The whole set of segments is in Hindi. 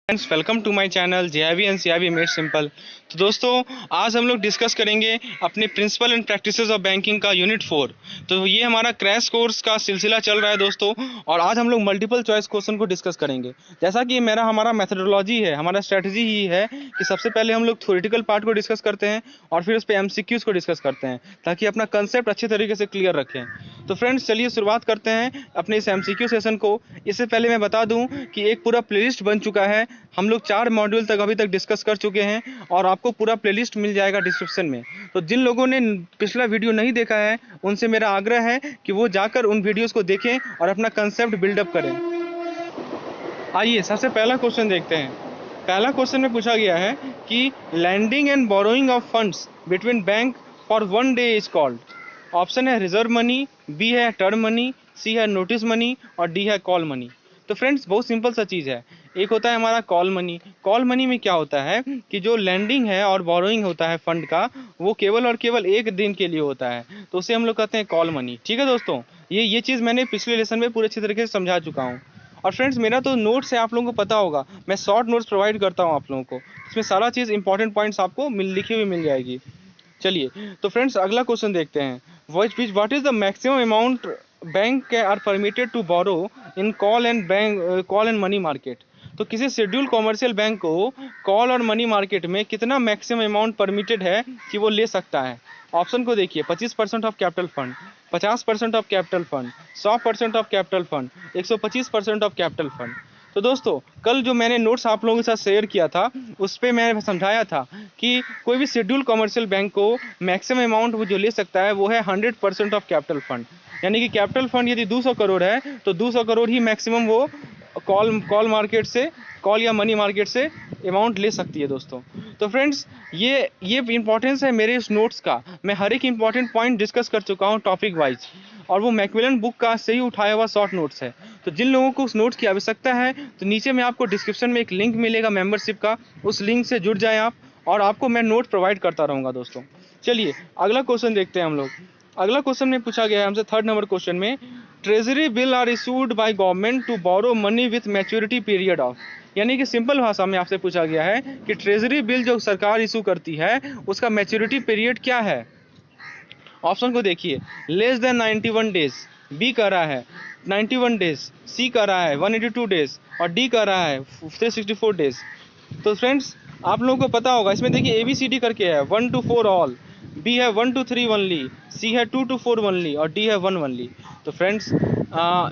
Friends, welcome to my channel JIB and CIB made simple. तो दोस्तों, आज हम लोग डिस्कस करेंगे अपने principle and practices of banking का यूनिट 4। तो ये हमारा क्रैश कोर्स का सिलसिला चल रहा है दोस्तों, और आज हम लोग मल्टीपल चॉइस क्वेश्चन को डिस्कस करेंगे। जैसा कि हमारा मेथोडोलॉजी है, हमारा स्ट्रेटजी ही है कि सबसे पहले हम लोग थ्योरेटिकल पार्ट को डिस्कस करते हैं और फिर उस पर एमसीक्यूज को डिस्कस करते हैं, ताकि अपना कंसेप्ट अच्छे तरीके से क्लियर रखें। तो फ्रेंड्स, चलिए शुरुआत करते हैं अपने इस एमसीक्यू सेशन को। इससे पहले मैं बता दूं कि एक पूरा प्लेलिस्ट बन चुका है। हम लोग 4 मॉड्यूल तक अभी तक डिस्कस कर चुके हैं और आपको पूरा प्लेलिस्ट मिल जाएगा डिस्क्रिप्शन में। तो जिन लोगों ने पिछला वीडियो नहीं देखा है, उनसे मेरा आग्रह है कि वो जाकर उन वीडियोस को देखें और अपना कंसेप्ट बिल्डअप करें। आइए सबसे पहला क्वेश्चन देखते हैं। पहला क्वेश्चन में पूछा गया है कि lending and borrowing of funds between bank for 1 day is called. Option है रिजर्व मनी, बी है टर्म मनी, सी है नोटिस मनी और डी है कॉल मनी। तो फ्रेंड्स, बहुत सिंपल सा चीज़ है। एक होता है हमारा कॉल मनी। कॉल मनी में क्या होता है कि जो लैंडिंग है और बोरोइंग होता है फंड का, वो केवल और केवल एक दिन के लिए होता है, तो उसे हम लोग कहते हैं कॉल मनी। ठीक है दोस्तों, ये चीज़ मैंने पिछले लेसन में पूरे अच्छी तरीके से समझा चुका हूँ। और फ्रेंड्स, मेरा तो नोट्स है, आप लोगों को पता होगा, मैं शॉर्ट नोट्स प्रोवाइड करता हूँ आप लोगों को। इसमें सारा चीज़ इंपॉर्टेंट पॉइंट्स आपको लिखी हुई मिल जाएगी। चलिए, तो फ्रेंड्स अगला क्वेश्चन देखते हैं। What is the maximum amount bank are permitted to borrow in call and money market. तो किसी शेड्यूल कॉमर्शियल बैंक को कॉल और मनी मार्केट में कितना मैक्सिमम अमाउंट परमिटेड है कि वो ले सकता है। ऑप्शन को देखिए, 25% of capital fund, 50% of capital fund, 100% of capital fund, 125% of capital fund. तो दोस्तों, कल जो मैंने नोट्स आप लोगों के साथ शेयर किया था, उस पर मैं समझाया था कि कोई भी शेड्यूल कॉमर्शियल बैंक को मैक्सिमम अमाउंट वो जो ले सकता है वो है 100% ऑफ कैपिटल फंड। यानी कि कैपिटल फंड यदि 200 करोड़ है तो 200 करोड़ ही मैक्सिमम वो कॉल मार्केट से, कॉल या मनी मार्केट से अमाउंट ले सकती है दोस्तों। तो फ्रेंड्स, ये इंपॉर्टेंस है मेरे इस नोट्स का। मैं हर एक इंपॉर्टेंट पॉइंट डिस्कस कर चुका हूँ टॉपिक वाइज, और वो मैकमिलन बुक का से ही उठाया हुआ शॉर्ट नोट्स है। तो जिन लोगों को उस नोट्स की आवश्यकता है, तो नीचे में आपको डिस्क्रिप्शन में एक लिंक मिलेगा मेंबरशिप का, उस लिंक से जुड़ जाएं आप, और आपको मैं नोट प्रोवाइड करता रहूँगा दोस्तों। चलिए अगला क्वेश्चन देखते हैं हम लोग। अगला क्वेश्चन में पूछा गया है हमसे 3rd नंबर क्वेश्चन में, treasury bill are issued by government to borrow money with maturity period of. यानी कि सिंपल भाषा में आपसे पूछा गया है कि ट्रेजरी बिल जो सरकार इशू करती है, उसका मैच्योरिटी पीरियड क्या है। ऑप्शन को देखिए, लेस देन 91 डेज, बी कर रहा है 91 डेज, सी कर रहा है 182 डेज और डी कर रहा है 364 डेज। तो फ्रेंड्स, आप लोगों को पता होगा, इसमें देखिए ABCD करके है 1 to 4 ऑल, बी है 1 to 3 ओनली, सी है 2 to 4 ओनली और डी है 1 ओनली। तो फ्रेंड्स,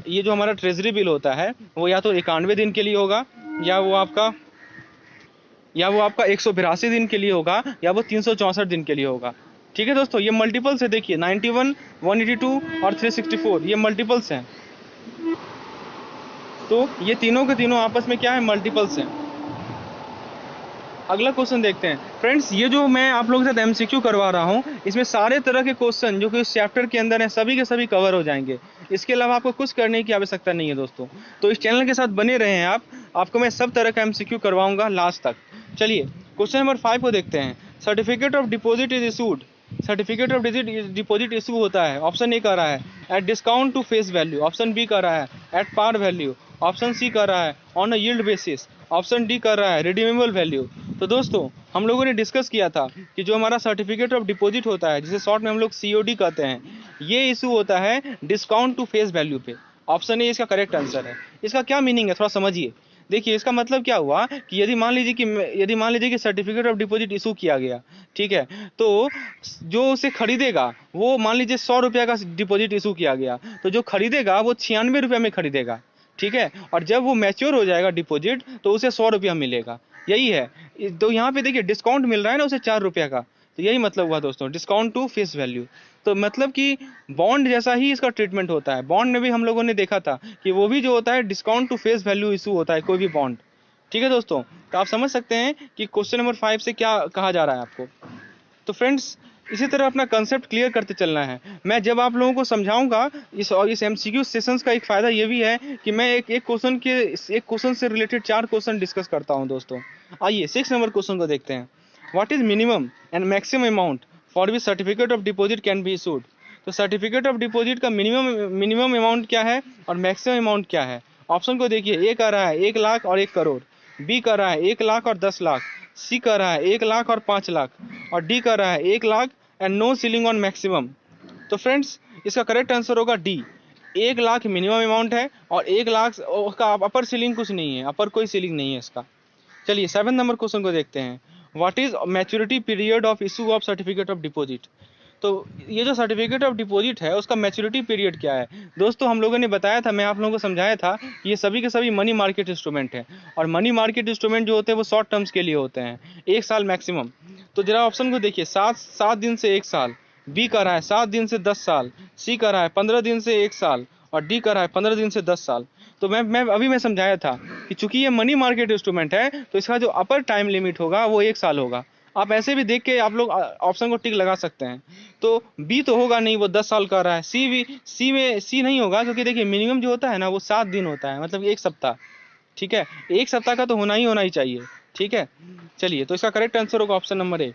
ये जो हमारा ट्रेजरी बिल होता है वो या तो 91 दिन के लिए होगा, या वो आपका 182 दिन के लिए होगा, या वो 364 दिन के लिए होगा। ठीक है दोस्तों, ये मल्टीपल्स है। देखिए 91, 182 और 364, ये मल्टीपल्स हैं। तो ये तीनों के तीनों आपस में क्या है, मल्टीपल्स हैं। अगला क्वेश्चन देखते हैं। फ्रेंड्स, ये जो मैं आप लोगों के साथ एमसीक्यू करवा रहा हूँ, इसमें सारे तरह के क्वेश्चन जो कि उस चैप्टर के अंदर है, सभी के सभी कवर हो जाएंगे। इसके अलावा आपको कुछ करने की आवश्यकता नहीं है दोस्तों। तो इस चैनल के साथ बने रहें आप, आपको मैं सब तरह का एमसीक्यू करवाऊंगा लास्ट तक। चलिए क्वेश्चन नंबर 5 को देखते हैं। Certificate of deposit is issued. Certificate of deposit issue होता है। ऑप्शन ए कर रहा है at discount to face value, option B कर रहा है at par value, option C कर रहा है on a yield basis, option D कर रहा है रिडीमेबल वैल्यू। तो दोस्तों, हम लोगों ने डिस्कस किया था कि जो हमारा सर्टिफिकेट ऑफ डिपॉजिट होता है, जिसे शॉर्ट में हम लोग COD कहते हैं, ये इशू होता है डिस्काउंट टू फेस वैल्यू पे। ऑप्शन ए इसका करेक्ट आंसर है। इसका क्या मीनिंग है, थोड़ा समझिए। देखिए, इसका मतलब क्या हुआ कि यदि मान लीजिए कि सर्टिफिकेट ऑफ डिपॉजिट इशू किया गया, ठीक है, तो जो उसे खरीदेगा, वो मान लीजिए 100 रुपये का डिपॉजिट इशू किया गया, तो जो खरीदेगा वो 96 रुपये में खरीदेगा। ठीक है, और जब वो मैच्योर हो जाएगा डिपॉजिट, तो उसे 100 रुपया मिलेगा। यही है। तो यहाँ पे देखिए डिस्काउंट मिल रहा है ना उसे 4 रुपये का, तो यही मतलब हुआ दोस्तों, डिस्काउंट टू फेस वैल्यू। तो मतलब कि बॉन्ड जैसा ही इसका ट्रीटमेंट होता है। बॉन्ड में भी हम लोगों ने देखा था कि वो भी जो होता है discount to face value issue होता है कोई भी बॉन्ड। ठीक है दोस्तों, तो आप समझ सकते हैं कि क्वेश्चन नंबर 5 से क्या कहा जा रहा है आपको। तो फ्रेंड्स, इसी तरह अपना कंसेप्ट क्लियर करते चलना है। मैं जब आप लोगों को समझाऊंगा इस MCQ सेशंस का एक फ़ायदा ये भी है कि मैं एक क्वेश्चन से रिलेटेड 4 क्वेश्चन डिस्कस करता हूं दोस्तों। आइए 6 नंबर क्वेश्चन को देखते हैं। What is minimum and maximum amount for which certificate of deposit can be issued. तो सर्टिफिकेट ऑफ डिपॉजिट का मिनिमम अमाउंट क्या है और मैक्सिमम अमाउंट क्या है। ऑप्शन को देखिए, एक आ रहा है 1 लाख और 1 करोड़। बी कह रहा है 1 लाख और 10 लाख, सी कह रहा है 1 लाख और 5 लाख, और डी कह रहा है 1 lakh and no ceiling on maximum. तो फ्रेंड्स इसका करेक्ट आंसर होगा डी, 1 लाख मिनिमम अमाउंट है और 1 लाख का अपर सीलिंग कुछ नहीं है, अपर कोई सीलिंग नहीं है इसका। चलिए 7 नंबर क्वेश्चन को देखते हैं। What is maturity period of issue of certificate of deposit. तो ये जो सर्टिफिकेट ऑफ डिपॉजिट है उसका मैच्योरिटी पीरियड क्या है। दोस्तों हम लोगों ने बताया था, मैं आप लोगों को समझाया था कि ये सभी के सभी मनी मार्केट इंस्ट्रूमेंट है, और मनी मार्केट इंस्ट्रूमेंट जो होते हैं वो शॉर्ट टर्म्स के लिए होते हैं, 1 साल मैक्सिमम। तो जरा ऑप्शन को देखिए, 7 दिन से 1 साल, बी कह रहा है 7 दिन से 10 साल, सी कह रहा है 15 दिन से 1 साल, और डी कह रहा है 15 दिन से 10 साल। तो मैं समझाया था कि चूंकि ये मनी मार्केट इंस्ट्रूमेंट है तो इसका जो अपर टाइम लिमिट होगा वो 1 साल होगा। आप ऐसे भी देख के आप लोग ऑप्शन को टिक लगा सकते हैं। तो बी तो होगा नहीं, वो 10 साल का रहा है। सी नहीं होगा, क्योंकि देखिए मिनिमम जो होता है ना वो 7 दिन होता है, मतलब 1 सप्ताह। ठीक है, 1 सप्ताह का तो होना ही चाहिए। ठीक है, चलिए तो इसका करेक्ट आंसर होगा ऑप्शन नंबर ए।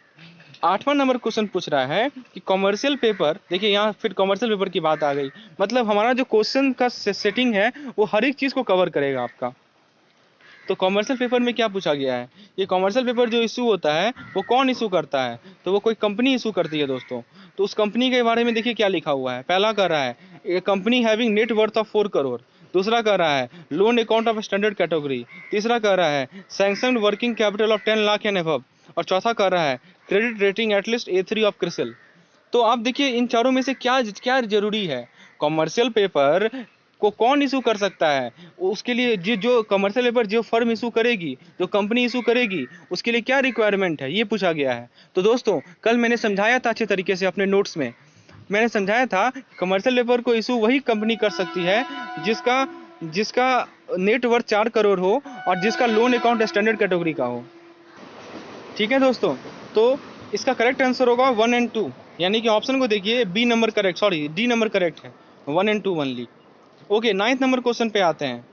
8वां नंबर क्वेश्चन पूछ रहा है कि कॉमर्शियल पेपर, देखिए यहाँ फिर कॉमर्शियल पेपर की बात आ गई, मतलब हमारा जो क्वेश्चन का सेटिंग है वो हर एक चीज़ को कवर करेगा आपका। तो कॉमर्शियल पेपर में क्या पूछा गया है, ये कॉमर्शियल पेपर जो इशू होता है वो कौन इशू करता है, तो वो कोई कंपनी इशू करती है दोस्तों। तो उस कंपनी के बारे में देखिए क्या लिखा हुआ है। पहला कह रहा है A company having net worth of 4 crore, दूसरा कह रहा है loan account of standard category, तीसरा कह रहा है sanctioned working capital of 10 lakh and above, और चौथा कह रहा है credit rating at least A3 of CRISIL. तो आप देखिए इन चारों में से क्या क्या जरूरी है। कॉमर्शियल पेपर को कौन इशू कर सकता है, उसके लिए जो कमर्शियल पेपर जो फर्म इशू करेगी, जो कंपनी इशू करेगी, उसके लिए क्या रिक्वायरमेंट है, ये पूछा गया है। तो दोस्तों कल मैंने समझाया था अच्छे तरीके से अपने नोट्स में, मैंने समझाया था कमर्शियल पेपर को इशू वही कंपनी कर सकती है जिसका जिसका नेट वर्थ 4 करोड़ हो और जिसका लोन अकाउंट स्टैंडर्ड कैटेगरी का हो। ठीक है दोस्तों, तो इसका करेक्ट आंसर होगा 1 एंड 2, यानी कि ऑप्शन को देखिए डी नंबर करेक्ट है, 1 and 2 only. Okay, 9th number question पे आते हैं।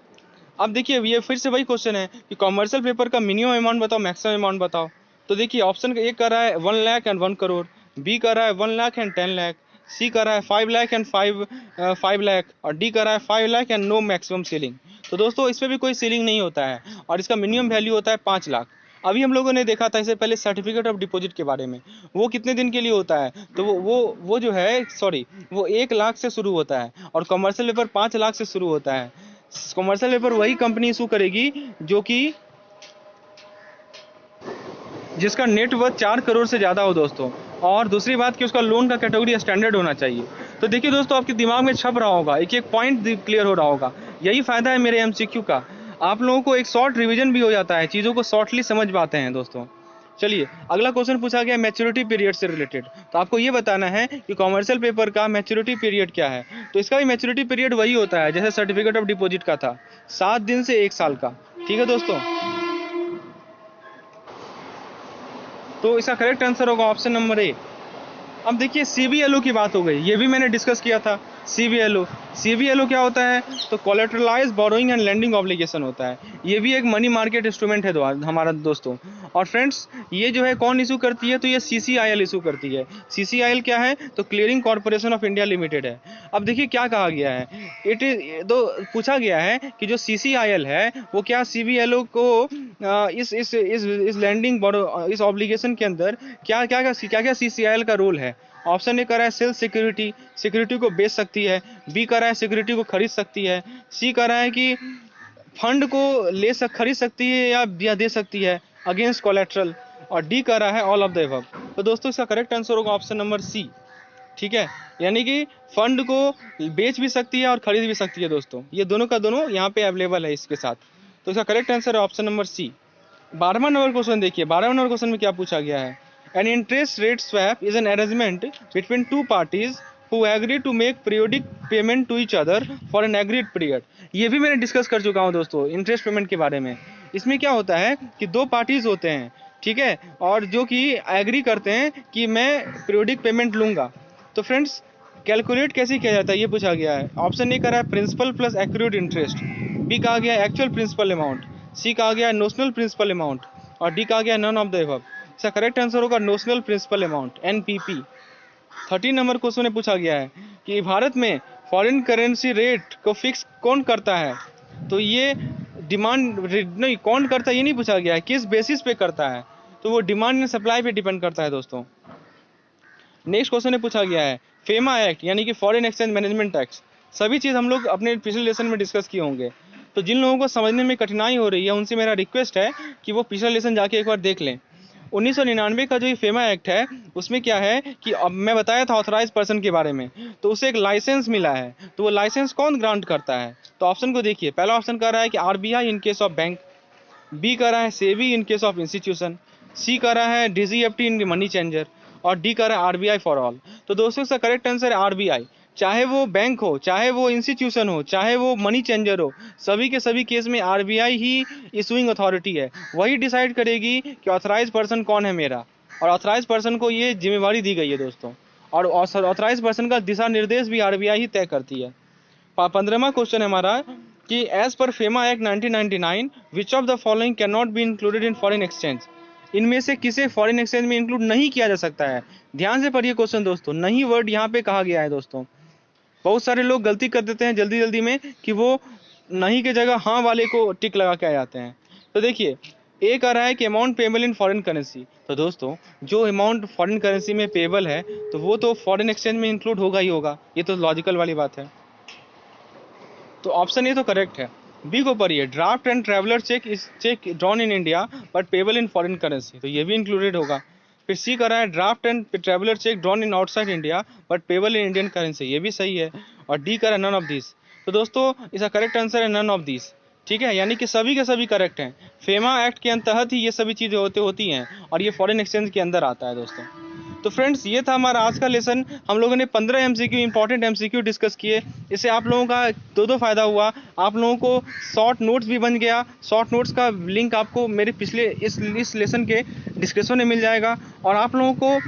अब देखिए ये फिर से वही क्वेश्चन है कि कॉमर्शियल पेपर का मिनिमम अमाउंट बताओ, मैक्सिमम अमाउंट बताओ। तो देखिए ऑप्शन ए कर रहा है 1 लाख एंड 1 करोड़, बी कर रहा है 1 लाख एंड 10 लाख, सी कर रहा है 5 लाख एंड 5 लाख, और डी कर रहा है 5 lakh and no maximum ceiling. तो दोस्तों इसमें भी कोई सीलिंग नहीं होता है और इसका मिनिमम वैल्यू होता है 5 लाख। अभी हम लोगों ने देखा था इससे पहले सर्टिफिकेट ऑफ डिपॉजिट के बारे में, वो कितने दिन के लिए होता है, तो वो जो है सॉरी वो 1 लाख से शुरू होता है और कमर्शियल पेपर 5 लाख से शुरू होता है। कमर्शियल पेपर वही कंपनी इशू करेगी जो कि जिसका नेट वर्थ 4 करोड़ से ज़्यादा हो दोस्तों, और दूसरी बात कि उसका लोन का कैटेगरी स्टैंडर्ड होना चाहिए। तो देखिए दोस्तों आपके दिमाग में छप रहा होगा, एक एक पॉइंट क्लियर हो रहा होगा। यही फ़ायदा है मेरे MCQ का, आप लोगों को एक शॉर्ट रिवीजन भी हो जाता है, चीज़ों को शॉर्टली समझ पाते हैं दोस्तों। चलिए अगला क्वेश्चन पूछा गया मैच्योरिटी पीरियड से रिलेटेड, तो आपको ये बताना है कि कॉमर्शियल पेपर का मैच्योरिटी पीरियड क्या है। तो इसका भी मैच्योरिटी पीरियड वही होता है जैसे सर्टिफिकेट ऑफ डिपॉजिट का था, 7 दिन से 1 साल का। ठीक है दोस्तों, तो इसका करेक्ट आंसर होगा ऑप्शन नंबर ए। अब देखिए CBLO की बात हो गई, ये भी मैंने डिस्कस किया था। CBLO क्या होता है, तो कोलेटरलाइज बोरोइंग एंड लेंडिंग ऑब्लिगेशन होता है। ये भी एक मनी मार्केट इंस्ट्रूमेंट है हमारा दोस्तों। और फ्रेंड्स ये जो है कौन इशू करती है, तो ये CCIL इशू करती है। CCIL क्या है, तो clearing corporation of India limited है। अब देखिए क्या कहा गया है, इट इज तो पूछा गया है कि जो CCIL है वो क्या CBLO को इस लैंडिंग इस ऑब्लिगेशन के अंदर क्या क्या CCIL का रोल है। ऑप्शन ए कर रहा है सेल सिक्योरिटी को बेच सकती है, बी कर रहा है सिक्योरिटी को खरीद सकती है, सी कर रहा है कि फंड को खरीद सकती है या दे सकती है अगेंस्ट कोलेट्रल, और डी कर रहा है ऑल ऑफ द अबव। तो दोस्तों इसका करेक्ट आंसर होगा ऑप्शन नंबर सी। ठीक है, यानी कि फंड को बेच भी सकती है और खरीद भी सकती है दोस्तों, ये दोनों का दोनों यहाँ पे अवेलेबल है इसके साथ। तो इसका करेक्ट आंसर है ऑप्शन नंबर सी। 12वां नंबर क्वेश्चन देखिए, 12वें नंबर क्वेश्चन में क्या पूछा गया है, an interest rate swap is an arrangement between two parties who agree to make periodic payment to each other for an agreed period। ये भी मैंने डिस्कस कर चुका हूँ दोस्तों इंटरेस्ट पेमेंट के बारे में। इसमें क्या होता है कि 2 पार्टीज होते हैं, ठीक है, और जो कि एग्री करते हैं कि मैं पीरियोडिक पेमेंट लूँगा। तो फ्रेंड्स कैलकुलेट कैसे किया जाता है ये पूछा गया है। ऑप्शन ए करा है principal plus accurate interest, B कहा गया एक्चुअल प्रिंसिपल अमाउंट, सी कहा गया नोशनल प्रिंसिपल अमाउंट, और डी कहा गया नन ऑफ द अबव। इसका करेक्ट आंसर होगा notional principal amount NPP। 13 number question में पूछा गया है कि भारत में फॉरेन करेंसी रेट को फिक्स कौन करता है। तो ये डिमांड नहीं कौन करता है ये नहीं पूछा गया है, किस बेसिस पे करता है, तो वो डिमांड एंड सप्लाई पे डिपेंड करता है दोस्तों। नेक्स्ट क्वेश्चन में पूछा गया है फेमा एक्ट यानी कि फॉरेन एक्सचेंज मैनेजमेंट एक्ट। सभी चीज़ हम लोग अपने पिछले लेसन में डिस्कस किए होंगे, तो जिन लोगों को समझने में कठिनाई हो रही है उनसे मेरा रिक्वेस्ट है कि वो पिछला लेसन जाके एक बार देख लें। 1999 का जो ये फेमा एक्ट है उसमें क्या है कि अब मैं बताया था ऑथराइज पर्सन के बारे में, तो उसे एक लाइसेंस मिला है, तो वो लाइसेंस कौन ग्रांट करता है, तो ऑप्शन को देखिए। पहला ऑप्शन कह रहा है कि RBI in case of bank, B कर रहा है SEBI in case of institution, C कर रहा है डीजीएफटी इन मनी चेंजर, और डी कर रहा है आरबीआई फॉर ऑल। तो दोस्तों इसका करेक्ट आंसर है आरबीआई। चाहे वो बैंक हो, चाहे वो इंस्टीट्यूशन हो, चाहे वो मनी चेंजर हो, सभी के सभी केस में आरबीआई ही इशूइंग अथॉरिटी है, वही डिसाइड करेगी कि ऑथराइज पर्सन कौन है मेरा, और ऑथराइज पर्सन को ये जिम्मेवारी दी गई है दोस्तों, और ऑथराइज पर्सन का दिशा निर्देश भी आरबीआई ही तय करती है। 15वां क्वेश्चन है हमारा कि as per FEMA act 1999 which of the following can not be included in foreign exchange, इनमें से किसे फॉरेन एक्सचेंज में इंक्लूड नहीं किया जा सकता है। ध्यान से पढ़िए क्वेश्चन दोस्तों, नहीं वर्ड यहाँ पे कहा गया है दोस्तों। बहुत सारे लोग गलती कर देते हैं जल्दी जल्दी में कि वो नहीं के जगह हाँ वाले को टिक लगा के आ जाते हैं। तो देखिए ए कह रहा है कि amount payable in foreign currency, तो दोस्तों जो अमाउंट फॉरेन करेंसी में पेबल है तो वो तो फॉरेन एक्सचेंज में इंक्लूड होगा ही होगा, ये तो लॉजिकल वाली बात है, तो ऑप्शन ए तो करेक्ट है। बी को पढ़िए draft and traveller cheque is check drawn in India but payable in foreign currency, तो ये भी इंक्लूडेड होगा। फिर सी कर रहा है draft and traveller cheque drawn in outside India but payable in Indian currency, ये भी सही है। और डी कर रहा है नन ऑफ दिस, तो दोस्तों इसका करेक्ट आंसर है नन ऑफ दिस, ठीक है, यानी कि सभी के सभी करेक्ट हैं। फेमा एक्ट के तहत ही ये सभी चीज़ें होती हैं और ये फॉरेन एक्सचेंज के अंदर आता है दोस्तों। तो फ्रेंड्स ये था हमारा आज का लेसन। हम लोगों ने 15 एमसीक्यू इंपॉर्टेंट एमसीक्यू डिस्कस किए, इससे आप लोगों का दो फ़ायदा हुआ। आप लोगों को शॉर्ट नोट्स भी बन गया, शॉर्ट नोट्स का लिंक आपको मेरे पिछले इस लेसन के डिस्क्रिप्शन में मिल जाएगा, और आप लोगों को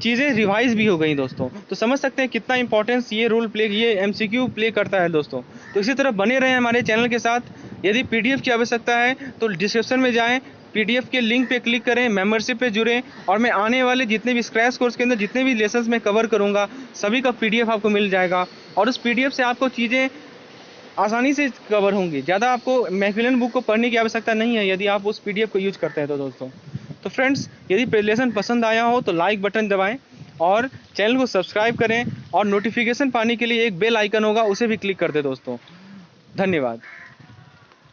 चीज़ें रिवाइज भी हो गई दोस्तों। तो समझ सकते हैं कितना इंपॉर्टेंस ये एमसीक्यू प्ले करता है दोस्तों। तो इसी तरह बने रहें हमारे चैनल के साथ। यदि पीडीएफ की आवश्यकता है तो डिस्क्रिप्शन में जाएं, पीडीएफ के लिंक पे क्लिक करें, मेंबरशिप पे जुड़ें, और मैं आने वाले जितने भी स्क्रैच कोर्स के अंदर जितने भी लेसन्स मैं कवर करूँगा सभी का पीडीएफ आपको मिल जाएगा, और उस पीडीएफ से आपको चीज़ें आसानी से कवर होंगी। ज़्यादा आपको मैकमिलन बुक को पढ़ने की आवश्यकता नहीं है यदि आप उस पीडीएफ को यूज करते हैं तो दोस्तों। तो फ्रेंड्स यदि लेसन पसंद आया हो तो लाइक बटन दबाएं और चैनल को सब्सक्राइब करें, और नोटिफिकेशन पाने के लिए एक बेल आइकन होगा उसे भी क्लिक कर दें दोस्तों। धन्यवाद।